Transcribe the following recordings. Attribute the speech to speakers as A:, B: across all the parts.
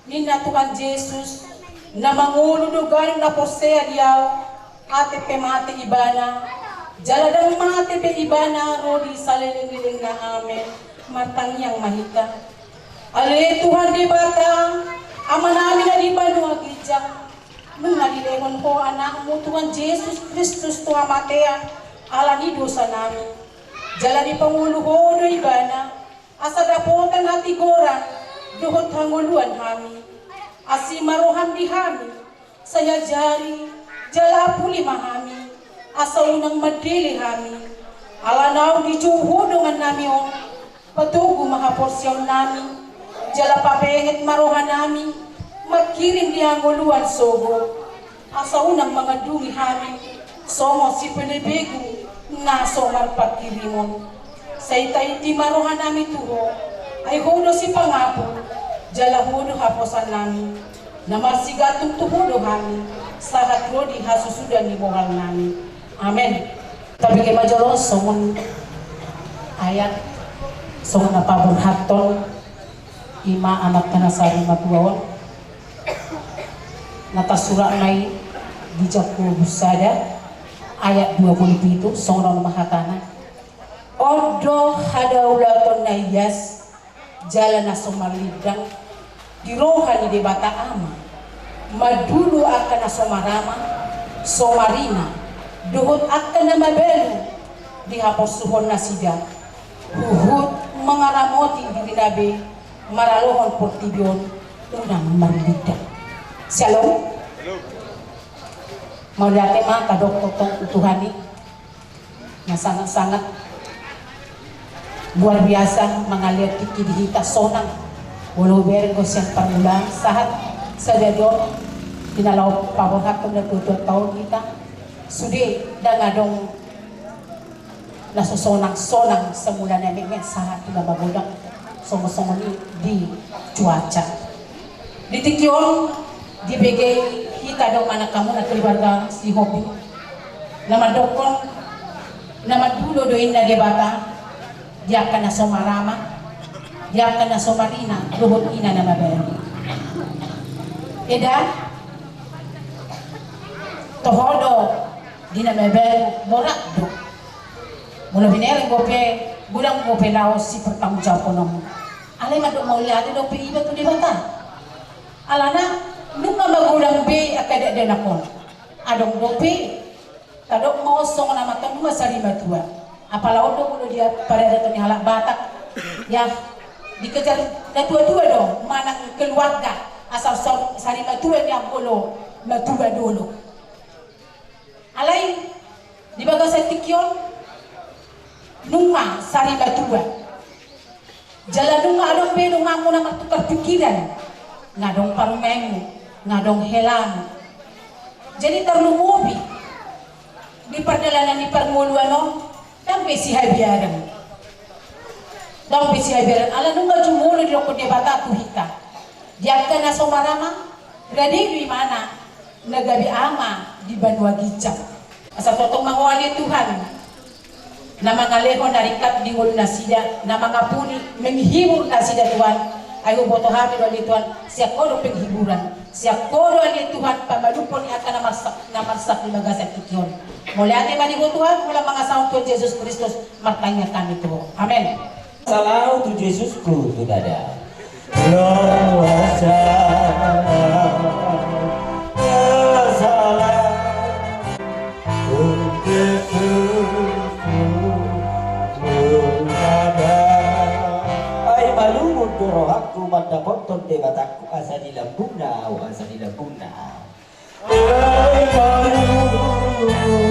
A: Nina Tuhan Yesus na manguludugan na posea diyaw ate pemate ibana jaladang mate pe ibana rodi saliling-liling na amen matang yang mahika ale Tuhan di batang ama namin na di banua gijang nung nalilengon ko anak mo Tuhan Yesus Kristus Tuhan matea ala ni dosa namin jala di panguluho do ibana asa dapotan hati gorang duhot hanguluan kami asi maroham di kami saya jari jala puli mahami asa unang madili kami ala nau dicuho dengan nami on patugu mahaporsyon nami jala papenget marohan nami makirim di hanguluan sogo asa unang mga dungi kami somo si pelebegu na somar pakirimon sa itaiti marohan nami tuho ay hudo si pangapo jala hudo haposan namin na marsigatong tuhudo kami sa hatrodi hasusudan ni bohal namin amen tabi kay majoros songon ayat songon napabon haton ima anak kanasari matuawon natasura may dijakul busada ayat 27 songon mahatana odo hadaulaton nayas jalan na somalidang di rohani di bata ama madulu akan na somarama somarina duhut akan na mabelu di haposuhon na sida huhut mengaramoti diri nabe maralohon portibion unang marlida shalom mau dati mah kadok tong Tuhani na sangat-sangat luar biasa mengalir tiki dihita sonang walau bergo siyang panulang sahat sa dadon tinalaw paborhakon na tutut taon kita sudi dangadong nasusonang-sonang sa mula namin sahat na mabudang songo-songo di cuaca ditikyon dibigay kita dong anak kamu na keluarga si Hobi na madokon na madulo doin na di bata dia akan na somarama dia akan na somarina luhut ina na mabeli eda tohodo di na mabel borak do mula binere gope gudang gope laos si pertanggung jawab konom alay madok mau lihat do pe iba tu di bata alana nunga magudang be akada dena kon adong dope kadok mau song na mata nunga sari matua apalagi kalau dia pada datang halak Batak ya dikejar tua-tua dong mana keluarga asal sari matua yang bolo matua dulu alai di bagas setikyon nunga sari matua jalan nunga adong be nunga mo na matukar pikiran ngadong parmengu ngadong helam jadi terlumubi di perjalanan di permuluan no dan besi habiaran ala nunga jumulo di rokok dia bata tuhika dia kena somarama radi di mana nagabi ama di Banua Gijang asa totong mangwali Tuhan na mga lehon narikat di ngul nasida na mga puni menghibur nasida Tuhan ayo boto habi do Tuhan siya kodo penghiburan siya kodo ni Tuhan pamalupon ni akan namarsak ni magasak ikyon mulai ate manigo Tuhan mula mga saung Tuhan Yesus Kristus martanya kami Tuhan amen
B: salau tu Yesusku tu dada ay malumod duro aku mata potong de bataku asa di lambuna asa di lambuna ay malumod duro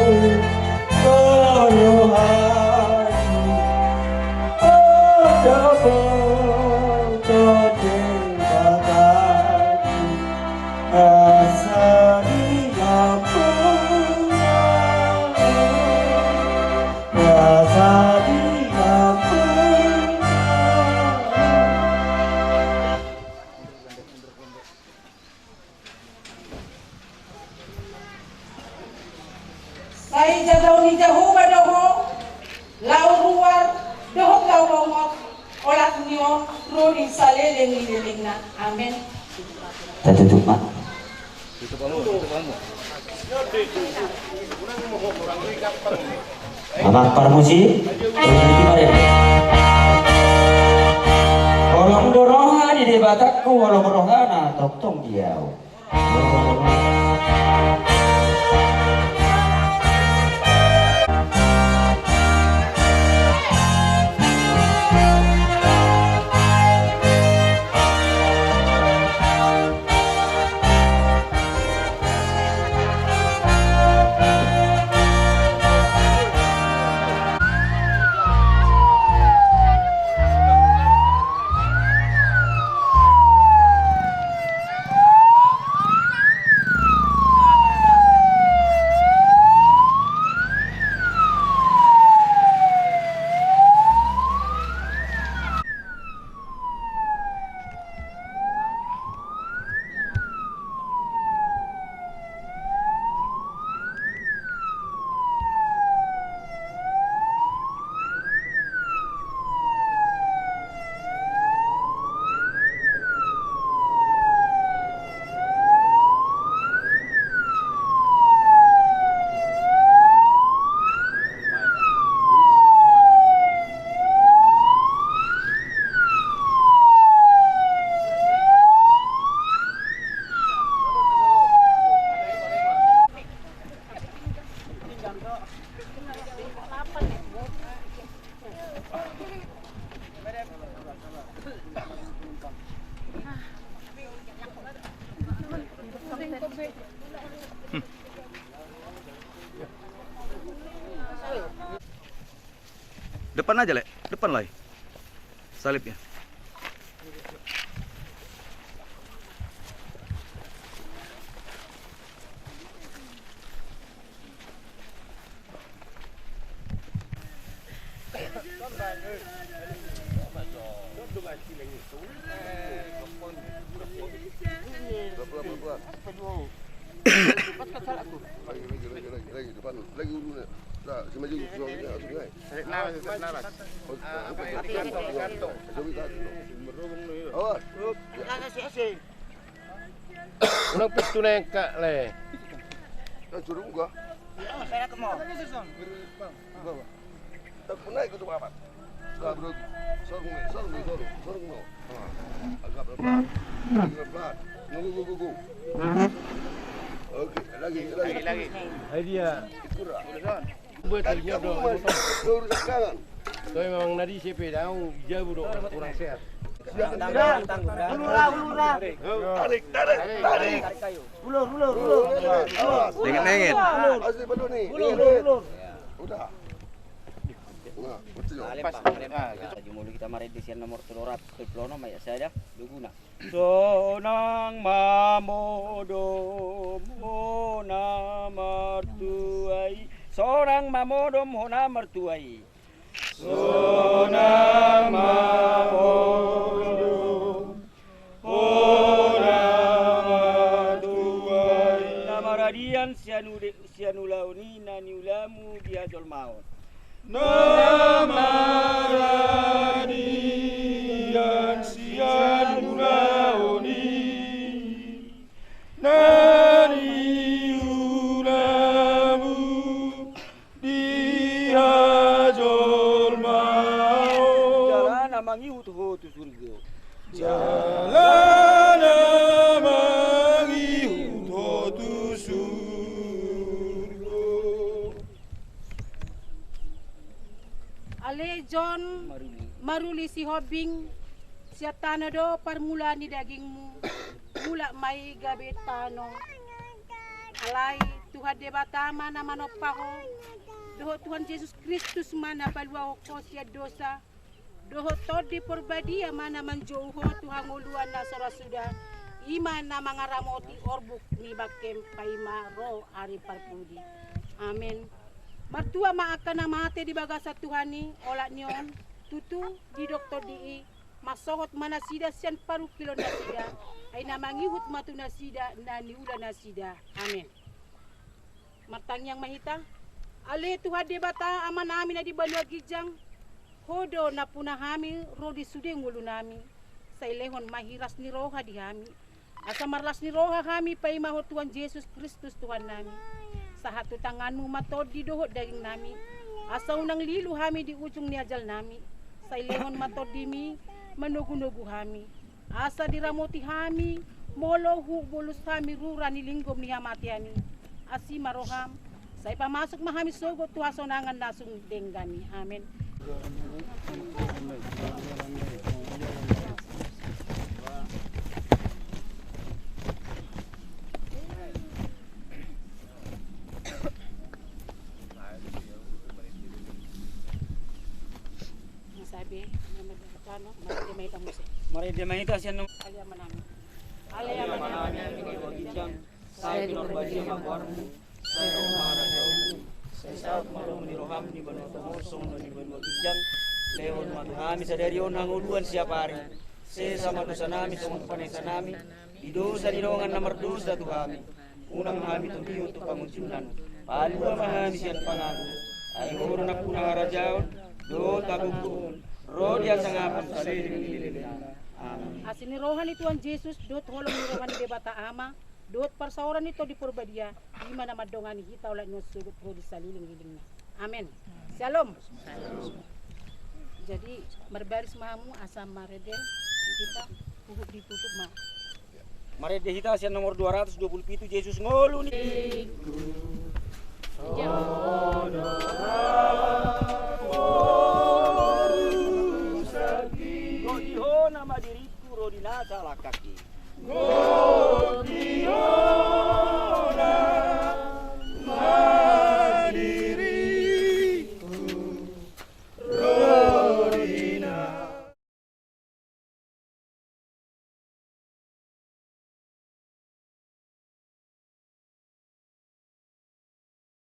A: Sai jagaw ni Jehovah doho lau ruar doho lau ngok olat nion Rodi saleleng-liling na. Amen.
B: Tutup mak. Amak permusi. Kolong doroha di debatakku walau berohana tok tong diau.
C: Depan aja, Lek. Depan lah. Salibnya.
D: Lagi depan lagi dulu ni. Dah, si maju suruh kita sungai. Kantong. Awak.
E: Unang pisto na yung ka, le.
D: Suruh muka.
E: Saya ke mall.
D: Tak pernah ikut apa. Sekarang bro, sorong no. Agak pelan. Pelan. Nunggu. Okey, lagi.
E: Idea.
D: Kurang.
E: Buat talinya bro.
D: Lurus sekarang.
E: So memang nadi CP dah jauh bro kurang sehat.
D: Tarik. Ulur.
C: Nengit.
D: Asli betul ni. Ulur. Udah. Nah, betul.
B: Mulu kita mari di sian nomor telorat plono maya saya duguna.
F: Sonang mamodo mona martuai, seorang mamodo mona martuai. Sonang mamodo mona martuai. Nama radian sianulauni naniulamu biadol maut. Nama radian sianulauni naniulamu biadol maut. Jalan amangi hutu surga. Jalan amangi hutu surga.
G: Ale John maruli si Hobing siya tanado parmula ni dagingmu mula may gabi tano alay Tuhan debatama na manopako doho Tuhan Yesus Kristus mana balwa ko siya dosa doho todi porbadia mana manjouho Tuhan nguluan na sorasuda iman na mga ramoti orbuk ni bakem paima ro ari parpudi amen. Martua maakan na mate di baga sa Tuhani ola niyon tutu di doktor di masohot manasida sian paru kilo nasida ay namangihut matu nasida na niula nasida amen. Matang yang mahita ale Tuhan de bata aman amin na di banua gijang hodo na punahami rodi sude ngulu nami sa ilehon mahiras ni roha di kami. Asa marlas ni roha kami pay maho Tuhan Yesus Kristus Tuhan nami. Sa hatu tanganmu matod di dohot daging nami. Asa unang lilu kami di ujung ni ajal nami. Sa ilehon matod di mi manugu-nugu kami. Asa diramuti kami molo hu bulus kami rura ni linggom ni hamati kami. Asi maroham sa ipamasok mahami sugot tuwasonangan nasung denggani. Amen. Sabi, ano, may tamusi.
H: Mari dia mahita siya nung
G: Alia manami. Alia manami.
H: saya pinagbadya magwarmo. Saya umaharap sa ulo. Saya saot malong ni Roham ni Bano Tumosong ni Bano Kijang. Lewon madhami sa derion hanguluan siya pari. Saya sama dosa nami sa mga panay sa nami. Idosa dinongan na mardus datu kami. Unang kami tumiyo to pamuncunan. Palwa mahami siya pangago. Ay oro na po nangarajaon. Do tabukun. Rodia sa ngapan sa liling. Amen.
G: Asin ni rohan ni Tuhan Yesus dot holong ni rohan ni Debata Ama. Dot parsauran nito di purbadia, di mana madongan hita ulat nyo sugut pro di saliling-liling na. Amen. Shalom. Jadi marbaris mahamu asam maredel kita uhuk ditutup mah.
H: Mari dihita siya nomor 227 Yesus ngolu ni. Rodiho nama diriku rodina salah kaki.